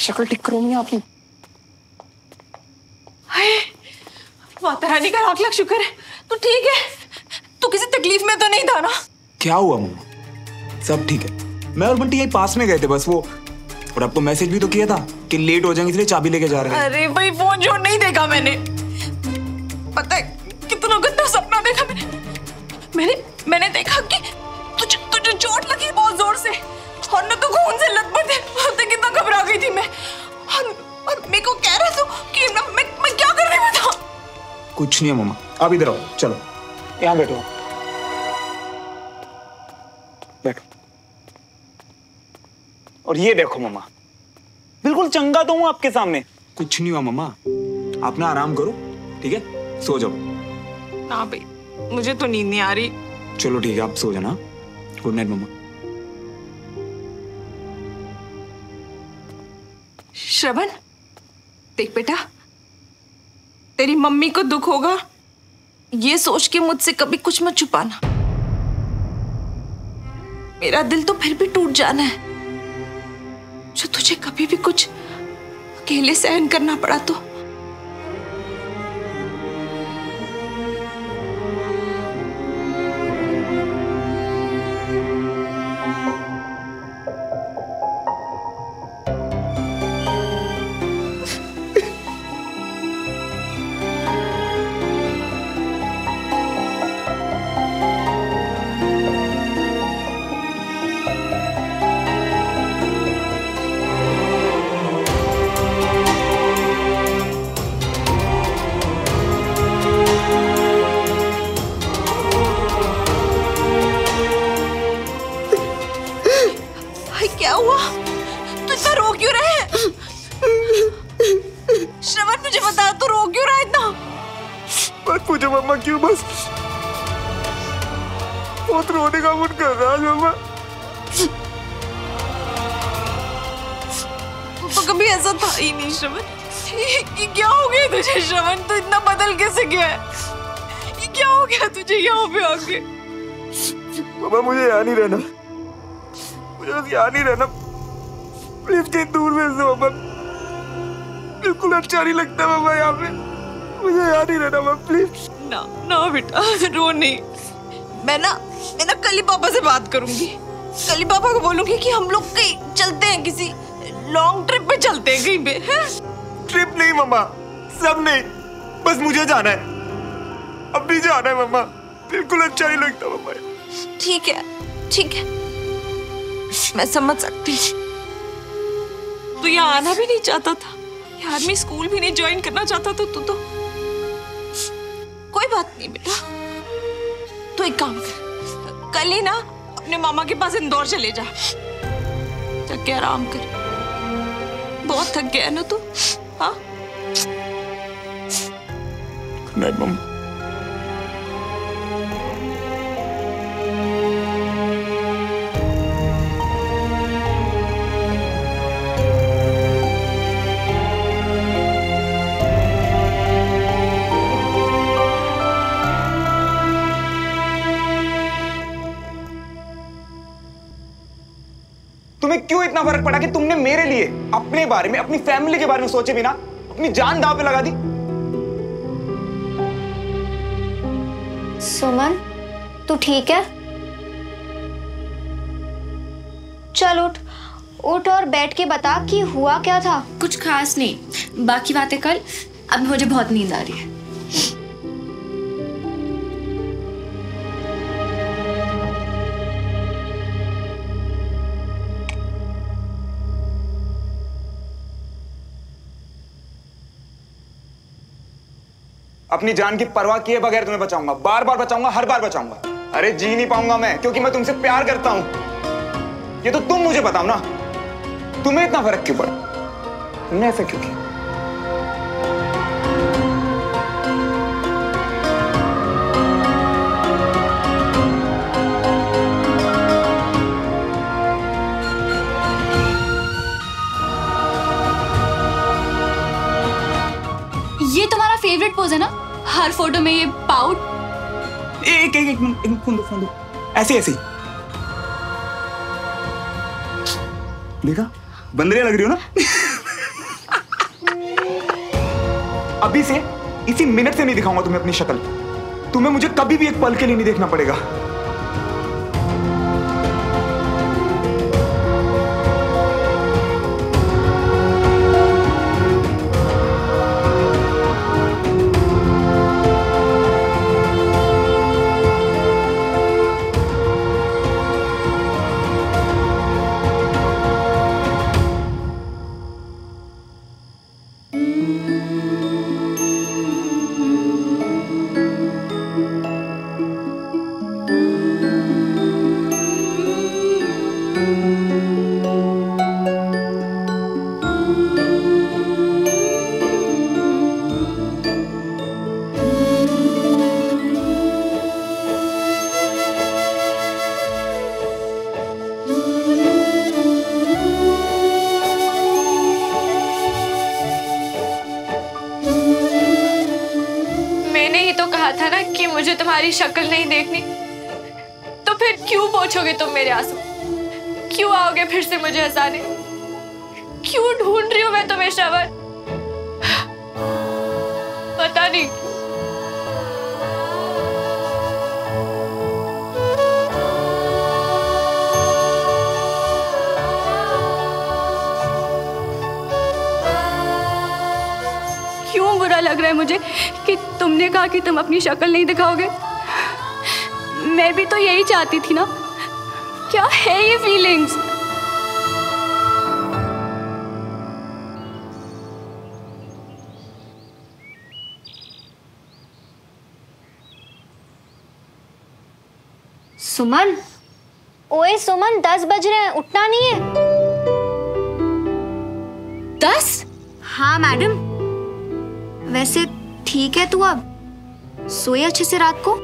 शक्ल ठीक करो नहीं आपकी। माता रानी का लाख लाख शुक्र है तू ठीक है। तू किसी तकलीफ में तो नहीं था ना? क्या हुआ मम्मा? सब ठीक है। मैं और बंटी यही पास में गए थे बस वो, और आपको मैसेज भी तो किया था कि लेट हो जाएंगे इसलिए चाबी लेके जा रहे हैं। अरे भाई फोन जो नहीं देखा मैंने, पता है कितना गंदा सपना देखा मैंने देखा कि तुझे चोट लगी बहुत जोर से और ना तो खून से लथपथ है। तो कितना घबरा गई थी मैं और मेरे को कह रहा था कि मैं क्या कर रही हूँ बता। कुछ नहीं है मम्मा, आप इधर आओ, चलो यहाँ बैठो बैठो। और ये देखो मम्मा, बिल्कुल चंगा तो हूं आपके सामने। कुछ नहीं हुआ मम्मा, आप ना आराम करो, ठीक है? सो जाओ। ना भाई मुझे तो नींद नहीं आ रही। चलो ठीक है, आप सो जाना। गुड नाइट मम्मा। श्रवण देख बेटा, तेरी मम्मी को दुख होगा ये सोच के मुझसे कभी कुछ मत छुपाना। मेरा दिल तो फिर भी टूट जाना है जो तुझे कभी भी कुछ अकेले सहन करना पड़ा तो। क्या हुआ? तू इतना रो क्यों रहा है? श्रवण मुझे बता, तू रो क्यों रहा है इतना? मत पूछो मम्मा क्यों, बस बहुत रोने का मन कर रहा है मम्मा। तो कभी ऐसा था ही नहीं श्रवण। ये क्या हो गया तुझे श्रवण? तू इतना बदल कैसे गया है? ये क्या हो गया तुझे यहाँ पे आके? मम्मा मुझे यहाँ नहीं रहना, मुझे बस यहाँ नहीं रहना, प्लीज कहीं दूर भेज दो मम्मा। बिल्कुल अच्छा नहीं लगता मम्मा यहाँ पे, मुझे यहाँ नहीं रहना मम्मा प्लीज। ना ना बेटा रो नहीं। मैं ना कल ही पापा से बात करूंगी। कल ही पापा को बोलूंगी कि हम लोग कहीं चलते हैं, किसी लॉन्ग ट्रिप पे चलते हैं कहीं पे। ट्रिप नहीं मम्मा, सब नहीं, बस मुझे जाना है, अब भी जाना है मम्मा। बिल्कुल अच्छा नहीं लगता मम्मा। ठीक है ठीक है, मैं समझ सकती हूँ। तू यहाँ आना भी नहीं चाहता था, आर्मी स्कूल भी नहीं ज्वाइन करना चाहता था तू तो। कोई बात नहीं बेटा, तू एक काम कर, कल ही ना अपने मामा के पास इंदौर चले जा, जाके आराम कर। बहुत थक गया ना तू? हाँ गुड नाइट मम्मा। तुम्हें क्यों इतना फर्क पड़ा कि तुमने मेरे लिए, अपने बारे में, अपनी फैमिली के बारे में सोचे बिना अपनी जान दांव पे लगा दी? सुमन तू ठीक है? चल उठ उठ और बैठ के बता कि हुआ क्या था। कुछ खास नहीं, बाकी बातें कल। अब मुझे बहुत नींद आ रही है। अपनी जान की परवाह किए बगैर तुम्हें बचाऊंगा, बार बार बचाऊंगा, हर बार बचाऊंगा। अरे जी नहीं पाऊंगा मैं, क्योंकि मैं तुमसे प्यार करता हूं। ये तो तुम मुझे बताओ ना, तुम्हें इतना फर्क क्यों पड़ा? तुमने ऐसा क्यों किया? ये तुम्हारा फेवरेट पोज है ना, हर फोटो में ये पाउट। एक मिनट फोन दो। ऐसे ऐसे देखा, बंदरिया लग रही हो ना? अभी से इसी मिनट से नहीं दिखाऊंगा तुम्हें अपनी शक्ल। तुम्हें मुझे कभी भी एक पल के लिए नहीं देखना पड़ेगा। था ना कि मुझे तुम्हारी शक्ल नहीं देखनी, तो फिर क्यों पोंछोगे तुम मेरे आंसू? क्यों आओगे फिर से मुझे हंसाने? क्यों ढूंढ रही हूं मैं तुम्हें श्रवण? पता नहीं। क्यों बुरा लग रहा है मुझे कि तुमने कहा कि तुम अपनी शक्ल नहीं दिखाओगे। मैं भी तो यही चाहती थी ना। क्या है ये फीलिंग्स? सुमन, ओए सुमन, 10 बज रहे हैं, उठना नहीं है? 10? हाँ मैडम। वैसे ठीक है तू अब सोए अच्छे से रात को?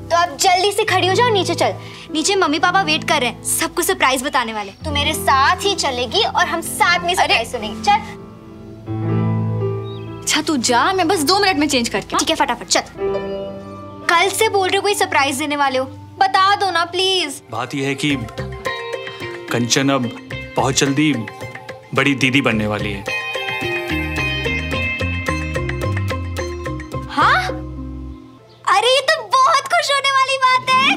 तो अब जल्दी से खड़ी हो जाओ, नीचे चल। नीचे मम्मी पापा वेट कर रहे हैं, सबको सरप्राइज बताने वाले। तू मेरे साथ ही चलेगी और हम साथ में सरप्राइज सुनेंगे। चल। अच्छा तू जा, मैं बस 2 मिनट में चेंज करके। ठीक है, फटाफट चल। कल से बोल रहे हो कोई सरप्राइज देने वाले हो, बता दो ना प्लीज। बात यह है कि कंचन अब बहुत जल्दी बड़ी दीदी बनने वाली है। हाँ? अरे ये तो बहुत खुश होने वाली बात है।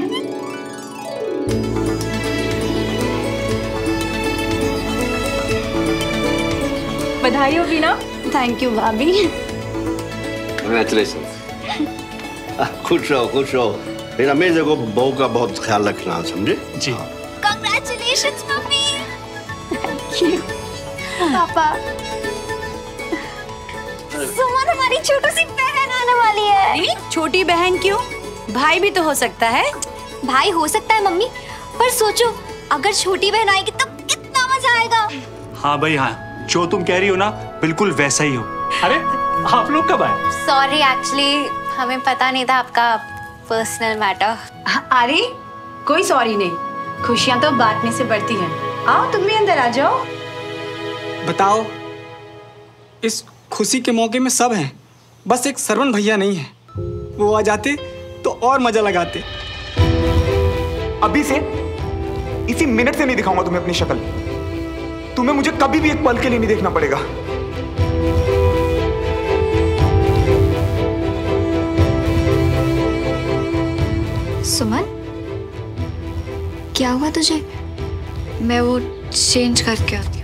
बधाई हो वीना। थैंक यू भाभी। Congratulations. खुश रहो, खुश रहो। लेकिन हमेशा को बहू का बहुत ख्याल रखना, समझे? जी। Congratulations mummy. Thank you पापा। सुमन हमारी छोटी सी बहन आने वाली है। छोटी बहन क्यों? भाई भी तो हो सकता है। भाई हो सकता है मम्मी, पर सोचो अगर छोटी बहन आएगी तो कितना मजा आएगा। हाँ भाई हाँ, जो तुम कह रही हो ना बिल्कुल वैसा ही हो। अरे आप लोग कब आए? सॉरी, एक्चुअली हमें पता नहीं था आपका पर्सनल मैटर। अरे कोई सॉरी नहीं, खुशियां तो बांटने से बढ़ती हैं। आओ तुम भी अंदर आ जाओ। बताओ, इस खुशी के मौके में सब हैं, बस एक सरवण भैया नहीं है। वो आ जाते तो और मजा लगाते। अभी से इसी मिनट से नहीं दिखाऊंगा तुम्हें अपनी शक्ल। तुम्हें मुझे कभी भी एक पल के लिए नहीं देखना पड़ेगा। सुमन, क्या हुआ तुझे? मैं वो चेंज करके आती हूँ।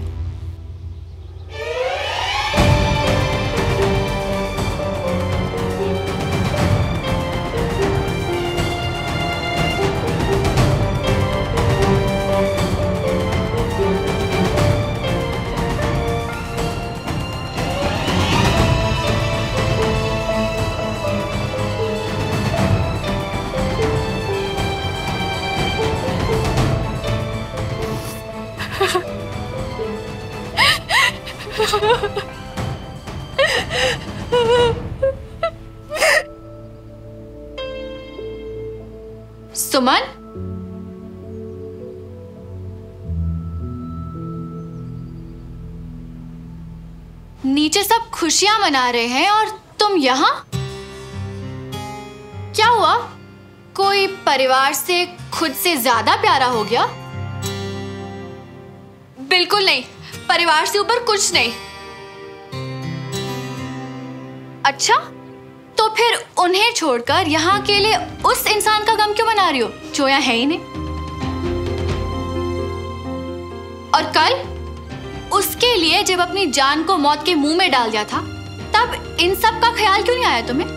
सुमन, नीचे सब खुशियां मना रहे हैं और तुम यहाँ? क्या हुआ? कोई परिवार से खुद से ज्यादा प्यारा हो गया? बिल्कुल नहीं, परिवार से ऊपर कुछ नहीं। अच्छा, तो फिर उन्हें छोड़कर यहाँ अकेले उस इंसान का गम क्यों मना रही हो जो यहाँ है ही नहीं? और कल उसके लिए जब अपनी जान को मौत के मुंह में डाल दिया था, तब इन सब का ख्याल क्यों नहीं आया तुम्हें?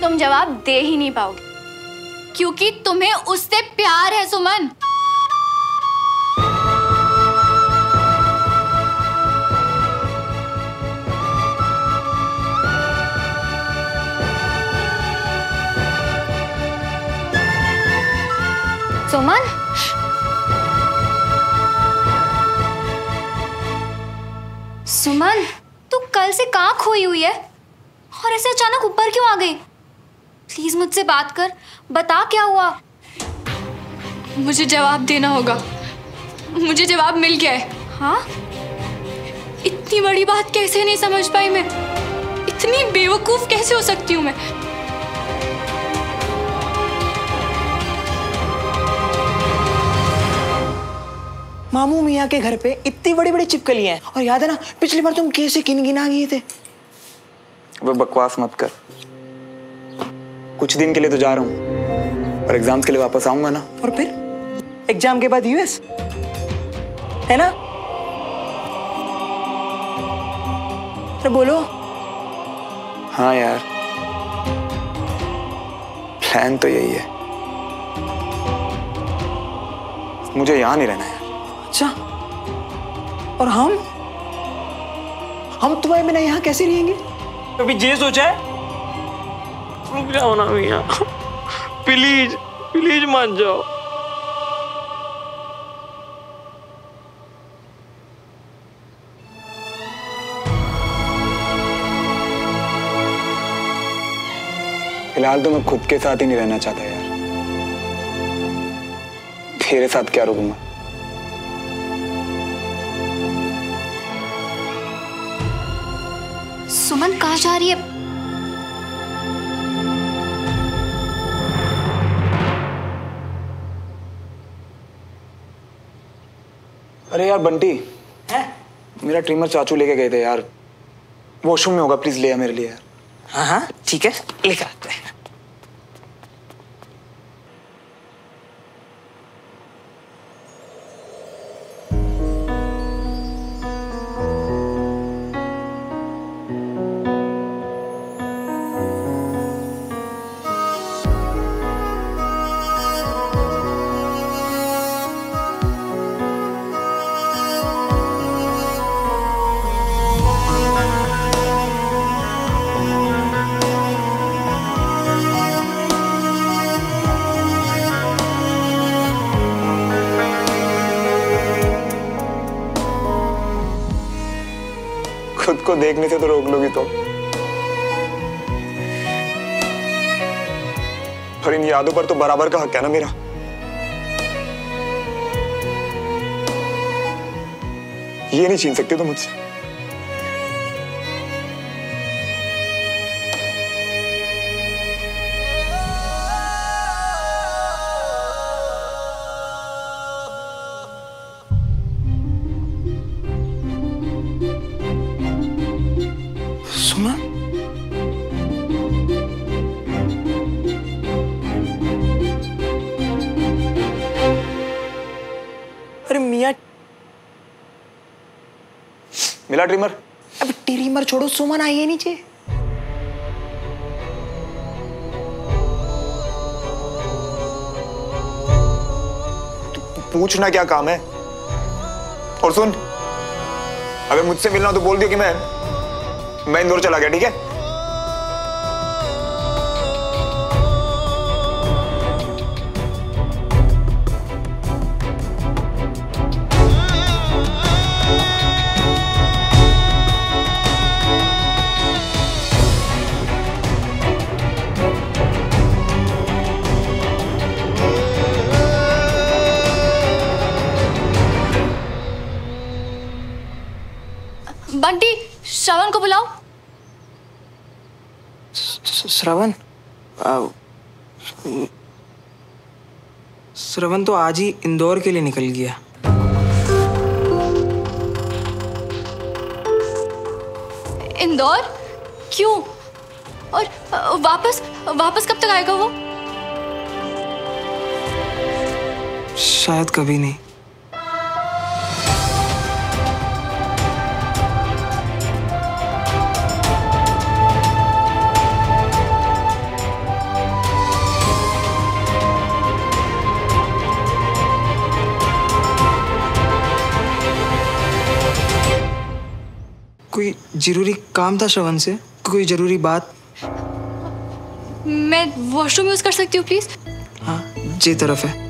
तुम जवाब दे ही नहीं पाओगे क्योंकि तुम्हें उससे प्यार है सुमन। सुमन, सुमन, तू कल से कहाँ खोई हुई है और ऐसे अचानक ऊपर क्यों आ गई? प्लीज मुझसे बात कर, बता क्या हुआ। मुझे जवाब देना होगा। मुझे जवाब मिल गया है। हाँ? इतनी बड़ी बात कैसे नहीं समझ पाई मैं? इतनी बेवकूफ कैसे हो सकती हूँ मैं? मामू मियाँ के घर पे इतनी बड़ी बड़ी छिपकलियां हैं। और याद है ना पिछली बार तुम कैसे गिनगिना गए थे? वो बकवास मत कर। कुछ दिन के लिए तो जा रहा हूँ और एग्जाम्स के लिए वापस आऊंगा ना। और फिर एग्जाम के बाद यूएस, है ना? अरे बोलो। हाँ यार, प्लान तो यही है। मुझे यहाँ नहीं रहना है। अच्छा, और हम तुम्हारे बिना यहाँ कैसे रहेंगे? कभी ये सोचा है? रुक जाओ ना भैया, प्लीज प्लीज मान जाओ। फिलहाल तो मैं खुद के साथ ही नहीं रहना चाहता यार। तेरे साथ क्या रुकूंगा? सुमन कहाँ जा रही है? अरे यार बंटी, मेरा ट्रिमर चाचू लेके गए थे यार। वॉशरूम में होगा, प्लीज ले आ मेरे लिए यार। हाँ हाँ ठीक है, लेकर आते हैं। खुद को देखने से तो रोक लोगी तुम, पर इन यादों पर तो बराबर का हक है ना मेरा। ये नहीं छीन सकते तुम मुझसे। सुमन, अरे मियाँ, मिला ट्रिमर? अब ट्रिमर छोड़ो, सुमन आई है नीचे। पूछना क्या काम है? और सुन, अगर मुझसे मिलना तो बोल दियो कि मैं इंदौर चला गया, ठीक है? बंटी, श्रवण को बुलाओ। श्रवण, श्रवण तो आज ही इंदौर के लिए निकल गया। इंदौर? क्यों? और वापस कब तक आएगा वो? शायद कभी नहीं। कोई जरूरी काम था श्रवण से? कोई जरूरी बात? मैं वॉशरूम यूज कर सकती हूँ प्लीज? हाँ, जी तरफ है।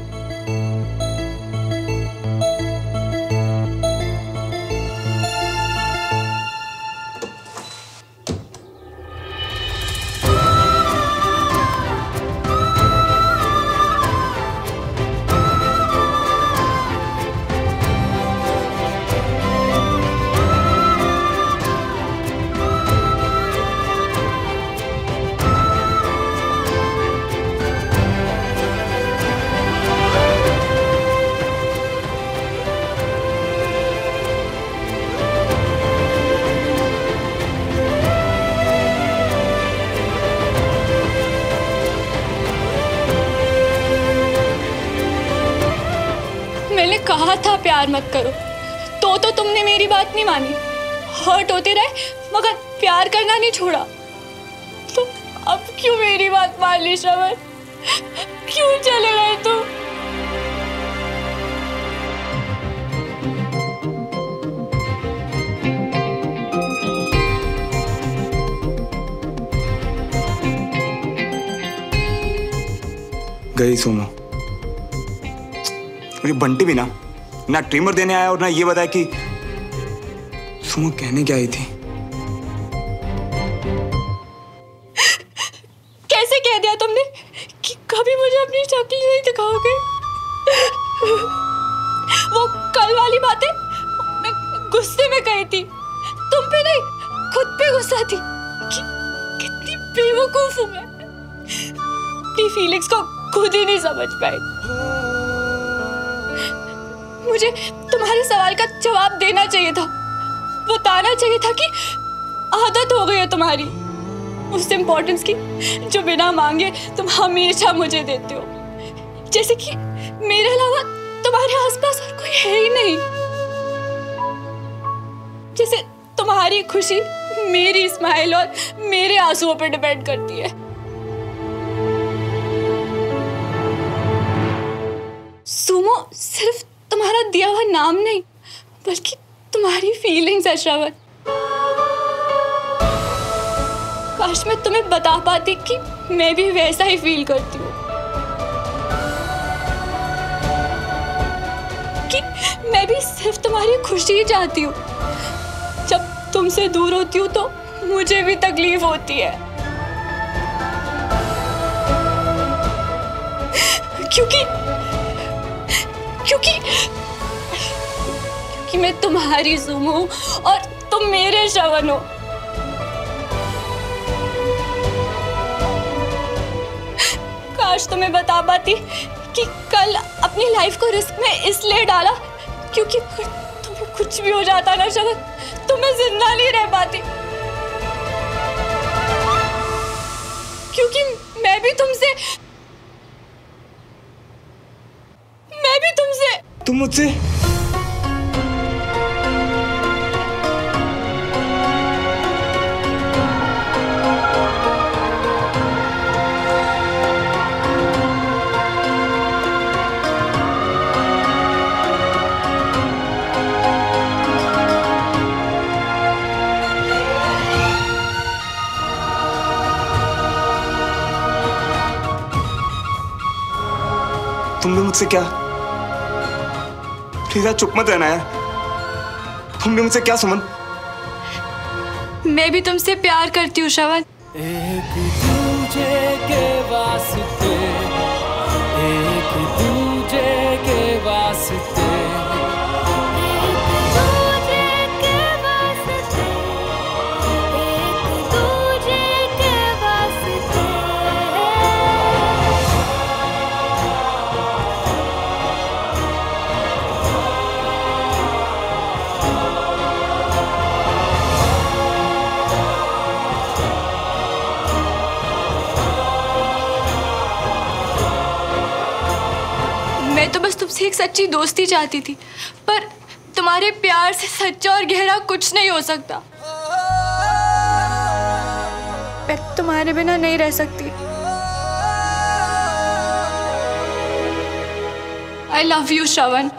मैंने कहा था प्यार मत करो, तो तुमने मेरी बात नहीं मानी। हर्ट होते रहे मगर प्यार करना नहीं छोड़ा। तो अब क्यों मेरी बात मान ली श्रवण? क्यों चले गए तुम? गई सुमो। मुझे बंटी भी ना ट्रिमर देने आया और ना ये बताया कि सुमो कहने क्या आई थी। कैसे कह दिया तुमने कि कभी मुझे अपनी शक्ल नहीं दिखाओगे? वो कल वाली बातें मैं गुस्से में कही थी, तुम पे नहीं, खुद पे गुस्सा थी। कितनी बेवकूफ हूं मैं, अपनी फीलिंग्स को खुद ही नहीं समझ पाई। मुझे तुम्हारे सवाल का जवाब देना चाहिए था, बताना चाहिए था कि आदत हो गई है तुम्हारी उस इम्पोर्टेंस की जो बिना मांगे तुम हमेशा मुझे देते हो, जैसे कि मेरे अलावा तुम्हारे आसपास और कोई है ही नहीं। जैसे तुम्हारी खुशी मेरी स्माइल और मेरे आंसुओं पर डिपेंड करती है। सुमो सिर्फ तुम्हारा दिया हुआ नाम नहीं बल्कि तुम्हारी फीलिंग्स है श्रवण। काश मैं तुम्हें बता पाती कि मैं भी वैसा ही फील करती हूँ, कि मैं भी सिर्फ तुम्हारी खुशी ही चाहती हूँ। जब तुमसे दूर होती हूँ तो मुझे भी तकलीफ होती है, क्योंकि मैं तुम्हारी सुमो और तुम मेरे श्रवण हो। काश तुम्हें बता पाती कि कल अपनी लाइफ को रिस्क में इसलिए डाला क्योंकि तुम्हें कुछ भी हो जाता ना श्रवण, तो मैं जिंदा नहीं रह पाती। क्योंकि मैं भी तुमसे तुम मुझसे तुम भी मुझसे क्या? प्लीज चुप मत रहना यार। तुम भी मुझसे क्या सुमन? मैं भी तुमसे प्यार करती हूँ श्रवण। एक दूजे के वास्ते, एक दूजे के वास्ते, एक सच्ची दोस्ती चाहती थी, पर तुम्हारे प्यार से सच्चा और गहरा कुछ नहीं हो सकता। मैं तुम्हारे बिना नहीं रह सकती। I love you, Shravan.